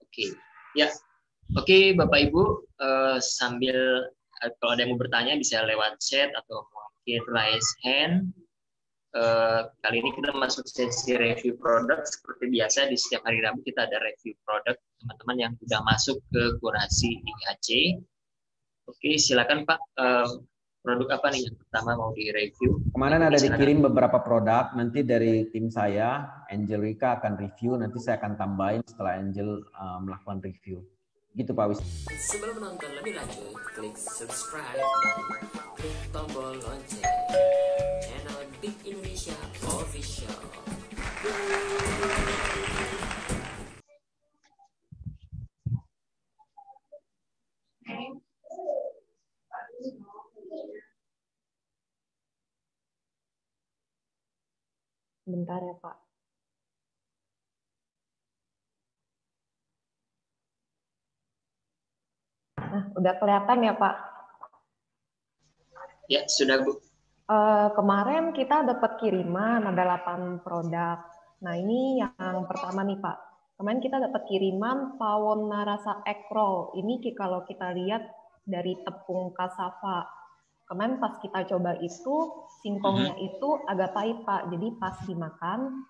Oke, ya. Oke, Bapak Ibu, sambil kalau ada yang mau bertanya bisa lewat chat atau mungkin raise hand. Kali ini kita masuk sesi review produk. Seperti biasa di setiap hari Rabu kita ada review produk teman-teman yang sudah masuk ke kurasi IHC. Oke, silakan Pak. Produk apa nih yang pertama mau direview? Kemarin ada dikirim beberapa produk, nanti dari tim saya, Angel Rika akan review, nanti saya akan tambahin setelah Angel melakukan review. Gitu Pak Wis. Sebelum menonton lebih lanjut, klik subscribe dan klik tombol lonceng channel Big Indonesia Official. Bentar ya Pak. Nah, udah kelihatan ya Pak? Ya, sudah Bu. Kemarin kita dapat kiriman ada 8 produk. Nah, ini yang pertama nih Pak. Kemarin kita dapat kiriman pawon rasa egg roll. Ini kalau kita lihat dari tepung cassava. Kemarin pas kita coba itu, singkongnya itu agak pahit Pak. Jadi pas dimakan,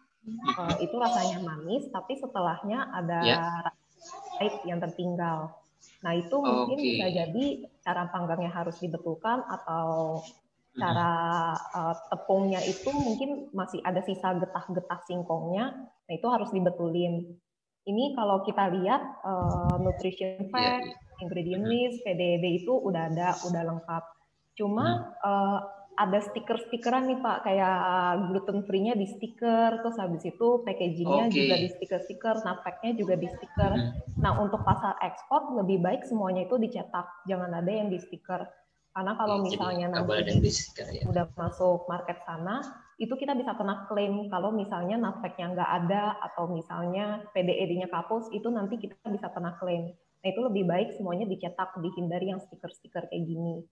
itu rasanya manis, tapi setelahnya ada pahit yang tertinggal. Nah, itu mungkin bisa jadi cara panggangnya harus dibetulkan atau cara tepungnya itu mungkin masih ada sisa getah-getah singkongnya. Nah, itu harus dibetulin. Ini kalau kita lihat nutrition fact, ingredient list, PDD itu udah ada, udah lengkap. Cuma ada stiker-stikeran nih Pak, kayak gluten free-nya di stiker, terus habis itu packaging-nya juga di stiker-stiker, nafeknya juga di stiker. Nah, untuk pasar ekspor lebih baik semuanya itu dicetak, jangan ada yang di stiker. Karena kalau misalnya nanti udah masuk market sana, itu kita bisa kena klaim kalau misalnya nafeknya nggak ada atau misalnya PDED-nya kapus, itu nanti kita bisa kena klaim. Nah, itu lebih baik semuanya dicetak, dihindari yang stiker-stiker kayak gini.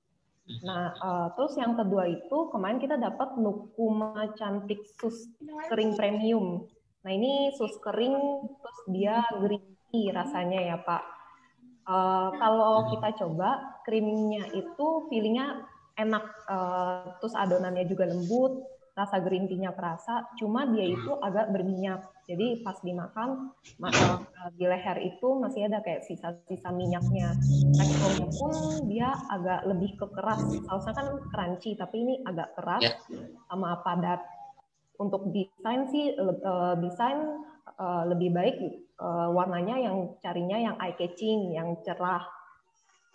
Nah, terus yang kedua itu kemarin kita dapat Nukuma Cantik Sus Kering Premium. Nah, ini sus kering, terus dia green tea rasanya ya Pak. Kalau kita coba, krimnya itu feelingnya enak, terus adonannya juga lembut, rasa green tea-nya kerasa, cuma dia itu agak berminyak. Jadi pas dimakan, di leher itu masih ada kayak sisa-sisa minyaknya. Teksturnya pun dia agak lebih ke keras. Sausnya kan crunchy, tapi ini agak keras sama padat. Untuk desain sih, lebih baik warnanya yang carinya yang eye catching, yang cerah.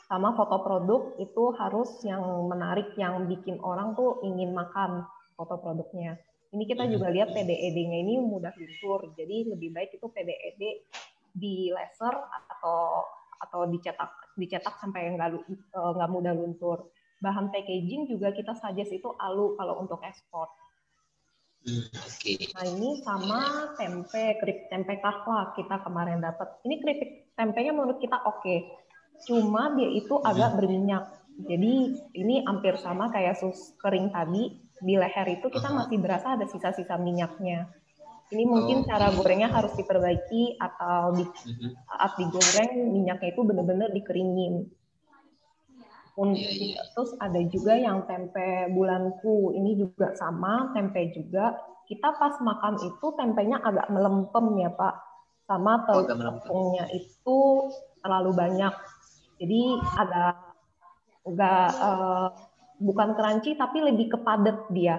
Sama foto produk itu harus yang menarik, yang bikin orang tuh ingin makan foto produknya. Ini kita juga lihat PDED-nya ini mudah luntur, jadi lebih baik itu PDED di laser atau dicetak sampai nggak mudah luntur. Bahan packaging juga kita suggest itu alu kalau untuk ekspor. Nah, ini sama tempe, keripik tempe kakla kita kemarin dapat. Ini keripik tempenya menurut kita oke. Cuma dia itu agak berminyak. Jadi ini hampir sama kayak sus kering tadi. Di leher itu kita masih berasa ada sisa-sisa minyaknya. Ini mungkin cara gorengnya harus diperbaiki atau saat digoreng minyaknya itu benar-benar dikeringin. Terus ada juga yang tempe bulanku. Ini juga sama, tempe juga. Kita pas makan itu tempenya agak melempem ya Pak. Sama tepungnya itu terlalu banyak. Jadi bukan crunchy tapi lebih ke padat dia.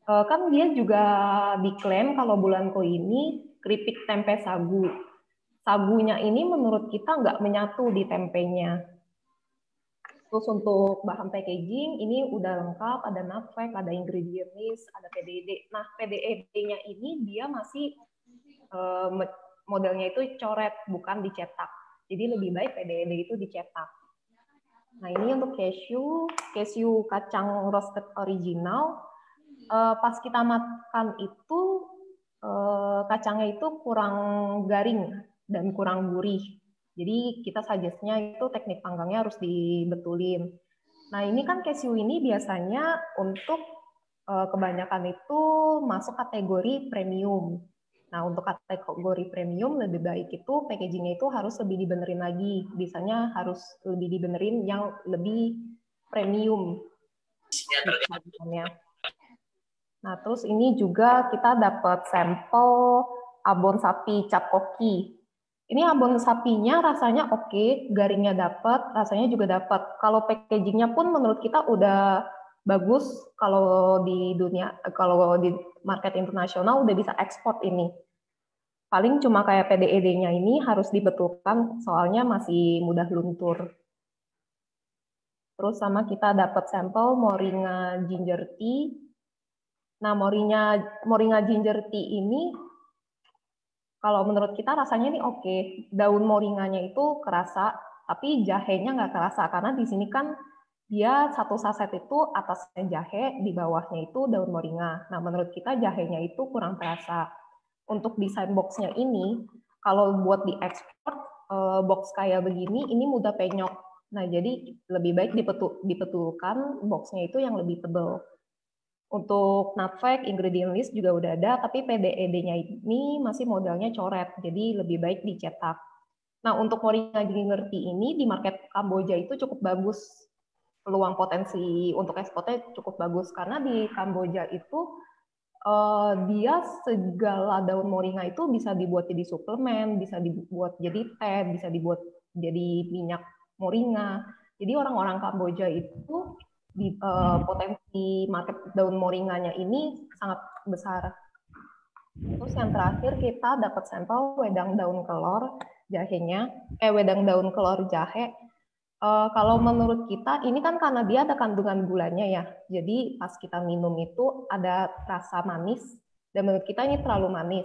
Kan dia juga diklaim kalau bulanku ini keripik tempe sagu. Sagunya ini menurut kita nggak menyatu di tempenya. Terus untuk bahan packaging ini udah lengkap, ada nafek, ada ingredient list, ada PDD. Nah, PDD-nya ini dia masih modelnya itu coret, bukan dicetak. Jadi lebih baik PDD itu dicetak. Nah, ini untuk cashew kacang roasted original. Pas kita makan itu kacangnya itu kurang garing dan kurang gurih. Jadi kita suggest-nya itu teknik panggangnya harus dibetulin. Nah, ini kan cashew ini biasanya untuk kebanyakan itu masuk kategori premium. Nah, untuk kategori premium lebih baik itu packagingnya itu harus lebih dibenerin lagi. Bisanya harus lebih dibenerin yang lebih premium. Nah, terus ini juga kita dapat sampel abon sapi cap koki. Ini abon sapinya rasanya oke, garingnya dapat, rasanya juga dapat. Kalau packagingnya pun menurut kita udah bagus. Kalau di dunia, kalau di market internasional udah bisa ekspor ini. Paling cuma kayak PDED-nya ini harus dibetulkan, soalnya masih mudah luntur. Terus sama kita dapat sampel Moringa Ginger Tea. Nah, Moringa Ginger Tea ini, kalau menurut kita rasanya ini oke. Daun moringanya itu kerasa, tapi jahenya nggak kerasa. Karena di sini kan dia satu saset itu atasnya jahe, di bawahnya itu daun moringa. Nah, menurut kita jahenya itu kurang terasa. Untuk desain boxnya ini, kalau buat diekspor, box kayak begini, ini mudah penyok. Nah, jadi lebih baik dibetulkan boxnya itu yang lebih tebal. Untuk nutfeg, ingredient list juga udah ada, tapi PDED-nya ini masih modelnya coret, jadi lebih baik dicetak. Nah, untuk Moringa Ginger Tea ini di market Kamboja itu cukup bagus. Peluang potensi untuk ekspornya cukup bagus, karena di Kamboja itu dia segala daun moringa itu bisa dibuat jadi suplemen, bisa dibuat jadi teh, bisa dibuat jadi minyak moringa. Jadi orang-orang Kamboja itu potensi market daun moringanya ini sangat besar. Terus yang terakhir kita dapat sampel wedang daun kelor jahenya, wedang daun kelor jahe. Kalau menurut kita ini kan karena dia ada kandungan gulanya ya, jadi pas kita minum itu ada rasa manis, dan menurut kita ini terlalu manis.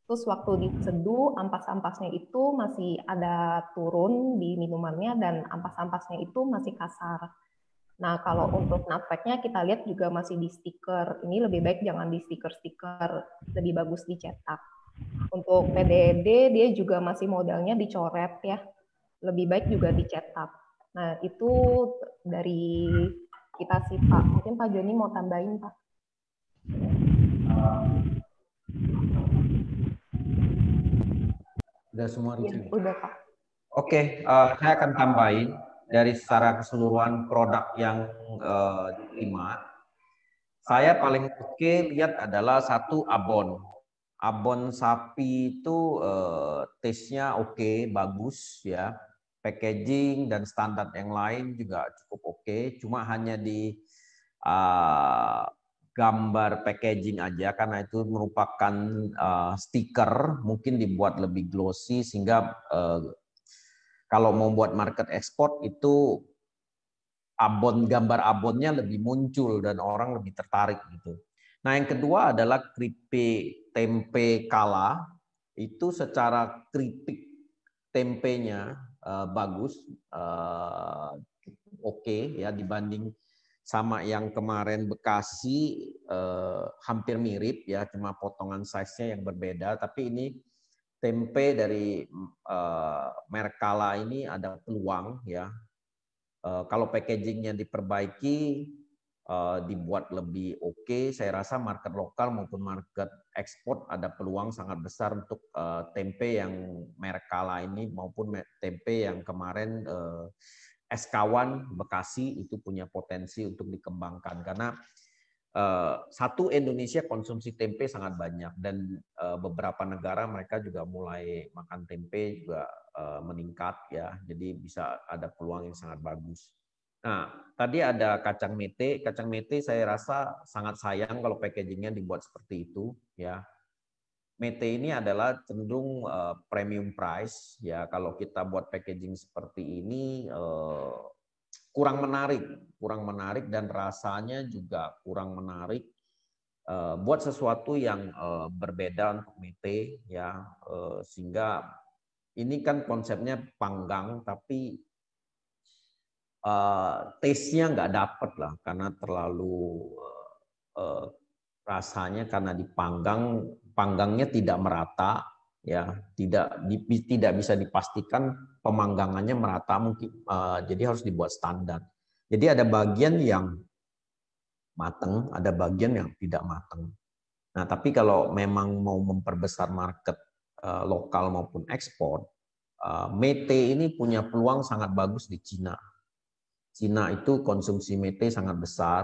Terus waktu diseduh, ampas-ampasnya itu masih ada turun di minumannya, dan ampas-ampasnya itu masih kasar. Nah, kalau untuk nutfegnya kita lihat juga masih di stiker. Ini lebih baik jangan di stiker-stiker, lebih bagus dicetak. Untuk PDD dia juga masih modelnya dicoret ya, lebih baik juga dicetak. Nah, itu dari kita sih, Pak. Mungkin Pak Joni mau tambahin, Pak. Udah semua di Ya, sini? udah, Pak. Oke, saya akan tambahin dari secara keseluruhan produk yang diterima. Saya paling oke lihat adalah satu abon. Abon sapi itu taste-nya oke, bagus ya. Packaging dan standar yang lain juga cukup oke. Cuma hanya di gambar packaging aja, karena itu merupakan stiker, mungkin dibuat lebih glossy sehingga kalau mau buat market export itu gambar abonnya lebih muncul dan orang lebih tertarik gitu. Nah, yang kedua adalah keripik tempe kala. Itu secara keripik tempenya bagus, oke ya, dibanding sama yang kemarin Bekasi hampir mirip ya, cuma potongan size-nya yang berbeda. Tapi ini tempe dari merek Kala ini ada peluang ya. Kalau packagingnya diperbaiki, dibuat lebih oke, saya rasa market lokal maupun market ekspor ada peluang sangat besar untuk tempe yang merek Kala ini maupun tempe yang kemarin SK1 Bekasi itu punya potensi untuk dikembangkan, karena satu, Indonesia konsumsi tempe sangat banyak, dan beberapa negara mereka juga mulai makan tempe juga meningkat ya, jadi bisa ada peluang yang sangat bagus. Nah, tadi ada kacang mete. Kacang mete saya rasa sangat sayang kalau packagingnya dibuat seperti itu ya. Mete ini adalah cenderung premium price ya. Kalau kita buat packaging seperti ini kurang menarik dan rasanya juga kurang menarik. Buat sesuatu yang berbeda untuk mete ya, sehingga ini kan konsepnya panggang, tapi taste-nya nggak dapet lah, karena terlalu rasanya karena panggangnya tidak merata ya, tidak bisa dipastikan pemanggangannya merata, mungkin jadi harus dibuat standar. Jadi ada bagian yang matang, ada bagian yang tidak matang. Nah, tapi kalau memang mau memperbesar market lokal maupun ekspor, mete ini punya peluang sangat bagus di Cina. Cina itu konsumsi mete sangat besar,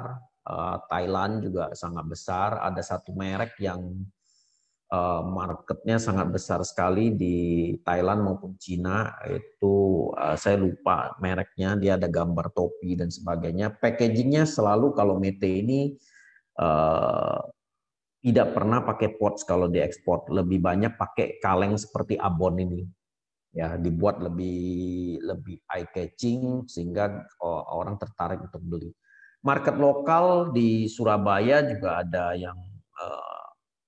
Thailand juga sangat besar. Ada satu merek yang marketnya sangat besar sekali di Thailand maupun Cina, itu saya lupa mereknya, dia ada gambar topi dan sebagainya. Packagingnya selalu kalau mete ini tidak pernah pakai pots kalau diekspor, lebih banyak pakai kaleng seperti abon ini. Ya, dibuat lebih eye catching sehingga orang tertarik untuk beli. Market lokal di Surabaya juga ada yang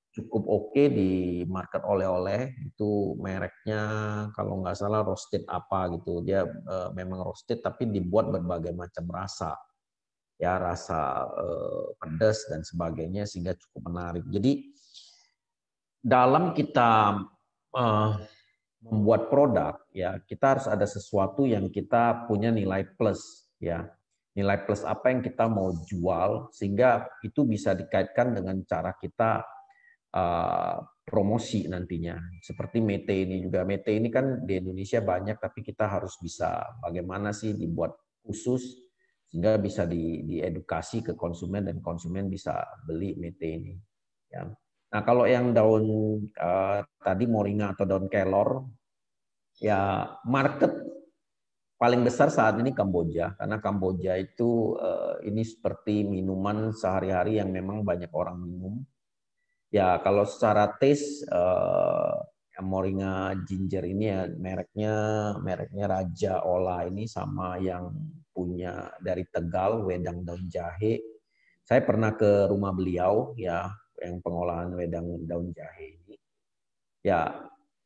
cukup oke di market oleh-oleh, itu mereknya kalau nggak salah roasted apa gitu, dia memang roasted tapi dibuat berbagai macam rasa, ya rasa pedas dan sebagainya sehingga cukup menarik. Jadi dalam kita membuat produk, ya kita harus ada sesuatu yang kita punya nilai plus, ya nilai plus apa yang kita mau jual sehingga itu bisa dikaitkan dengan cara kita promosi nantinya. Seperti mete ini juga, mete ini kan di Indonesia banyak, tapi kita harus bisa bagaimana sih dibuat khusus sehingga bisa diedukasi ke konsumen dan konsumen bisa beli mete ini. Ya. Nah kalau yang daun tadi moringa atau daun kelor, ya market paling besar saat ini Kamboja, karena Kamboja itu ini seperti minuman sehari-hari yang memang banyak orang minum. Ya kalau secara taste moringa ginger ini ya mereknya Raja Ola ini sama yang punya dari Tegal wedang daun jahe. Saya pernah ke rumah beliau ya yang pengolahan wedang daun jahe ini. Ya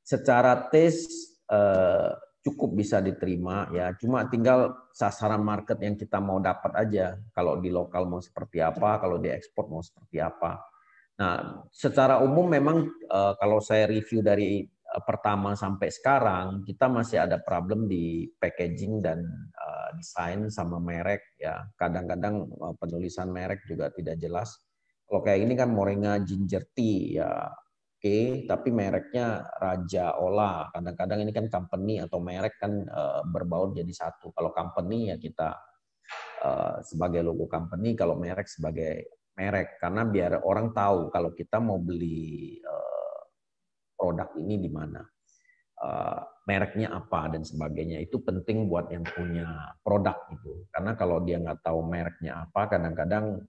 secara taste cukup bisa diterima ya, cuma tinggal sasaran market yang kita mau dapat aja. Kalau di lokal mau seperti apa, kalau di ekspor mau seperti apa. Nah, secara umum memang kalau saya review dari pertama sampai sekarang, kita masih ada problem di packaging dan desain sama merek ya. Kadang-kadang penulisan merek juga tidak jelas. Kalau kayak ini kan moringa ginger tea ya oke, tapi mereknya Raja Ola. Kadang-kadang ini kan company atau merek kan berbaur jadi satu. Kalau company ya kita sebagai logo company, kalau merek sebagai merek, karena biar orang tahu kalau kita mau beli produk ini di mana, mereknya apa dan sebagainya. Itu penting buat yang punya produk itu, karena kalau dia nggak tahu mereknya apa, kadang-kadang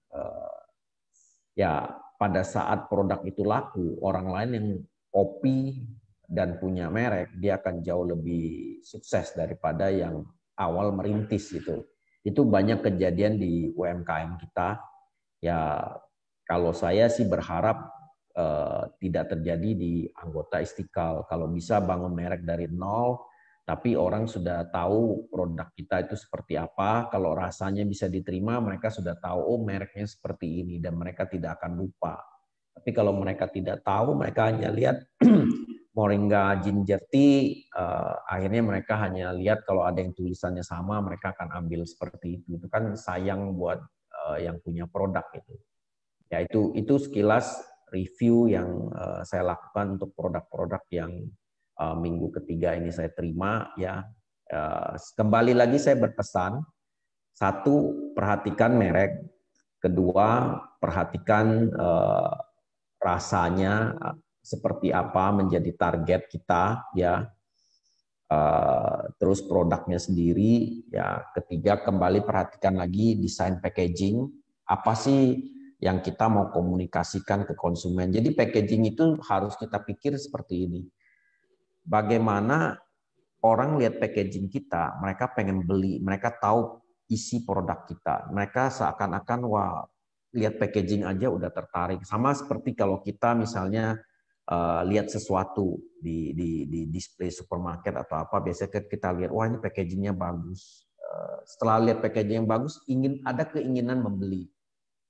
ya pada saat produk itu laku, orang lain yang copy dan punya merek, dia akan jauh lebih sukses daripada yang awal merintis itu. Itu banyak kejadian di UMKM kita. Ya, kalau saya sih berharap tidak terjadi di anggota Istiqlal. Kalau bisa bangun merek dari nol, tapi orang sudah tahu produk kita itu seperti apa. Kalau rasanya bisa diterima, mereka sudah tahu, oh mereknya seperti ini, dan mereka tidak akan lupa. Tapi kalau mereka tidak tahu, mereka hanya lihat moringa ginger tea, akhirnya mereka hanya lihat kalau ada yang tulisannya sama, mereka akan ambil seperti itu. Itu kan sayang buat yang punya produk itu. Ya itu sekilas review yang saya lakukan untuk produk-produk yang minggu ketiga ini saya terima ya. Kembali lagi saya berpesan, satu, perhatikan merek, kedua, perhatikan rasanya seperti apa menjadi target kita ya. Terus produknya sendiri ya, ketiga kembali perhatikan lagi desain packaging, apa sih yang kita mau komunikasikan ke konsumen. Jadi packaging itu harus kita pikir seperti ini, bagaimana orang lihat packaging kita, mereka pengen beli, mereka tahu isi produk kita, mereka seakan-akan wah lihat packaging aja udah tertarik. Sama seperti kalau kita misalnya lihat sesuatu di display supermarket atau apa, biasanya kita lihat wah ini packagingnya bagus. Setelah lihat packaging yang bagus, ada keinginan membeli.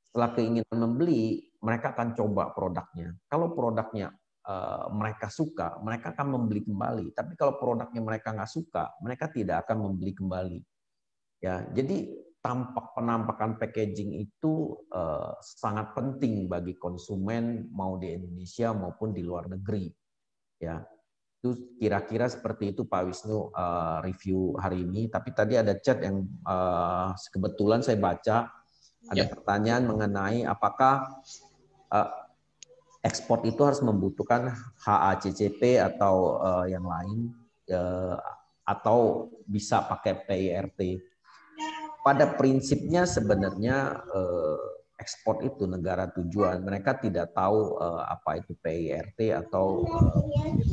Setelah keinginan membeli, mereka akan coba produknya. Kalau produknya mereka suka, mereka akan membeli kembali. Tapi kalau produknya mereka nggak suka, mereka tidak akan membeli kembali. Ya, jadi penampakan packaging itu sangat penting bagi konsumen mau di Indonesia maupun di luar negeri. Ya, itu kira-kira seperti itu Pak Wisnu review hari ini. Tapi tadi ada chat yang kebetulan saya baca ada pertanyaan mengenai apakah ekspor itu harus membutuhkan HACCP atau yang lain atau bisa pakai PIRT. Pada prinsipnya sebenarnya ekspor itu negara tujuan. Mereka tidak tahu apa itu PIRT atau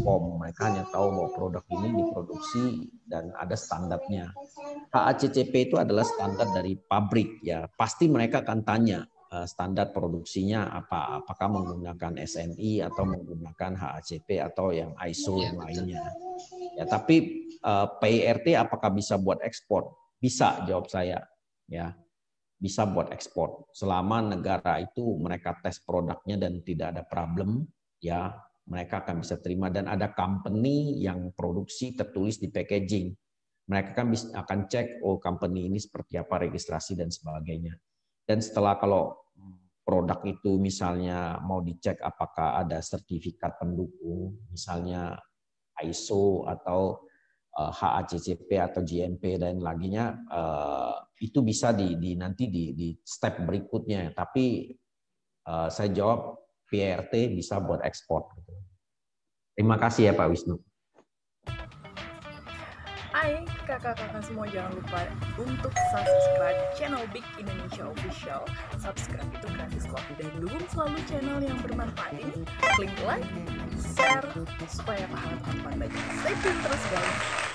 POM. Mereka hanya tahu bahwa produk ini diproduksi dan ada standarnya. HACCP itu adalah standar dari pabrik. Ya, pasti mereka akan tanya standar produksinya apa. Apakah menggunakan SNI atau menggunakan HACCP atau yang ISO yang lainnya. Ya, tapi PIRT apakah bisa buat ekspor? Bisa, jawab saya, ya bisa buat ekspor selama negara itu mereka tes produknya dan tidak ada problem, ya mereka akan bisa terima. Dan ada company yang produksi tertulis di packaging, mereka kan akan cek oh company ini seperti apa registrasi dan sebagainya. Dan setelah kalau produk itu misalnya mau dicek apakah ada sertifikat pendukung, misalnya ISO atau HACCP atau GMP dan laginya itu bisa nanti di step berikutnya. Tapi saya jawab PIRT bisa buat ekspor. Terima kasih ya Pak Wisnu. Hai kakak-kakak semua, jangan lupa untuk subscribe channel Big Indonesia Official. Subscribe itu gratis kok, dan dukung selalu channel yang bermanfaat ini. Klik like, share, supaya pahala teman-teman banyak. Stay tune terus guys.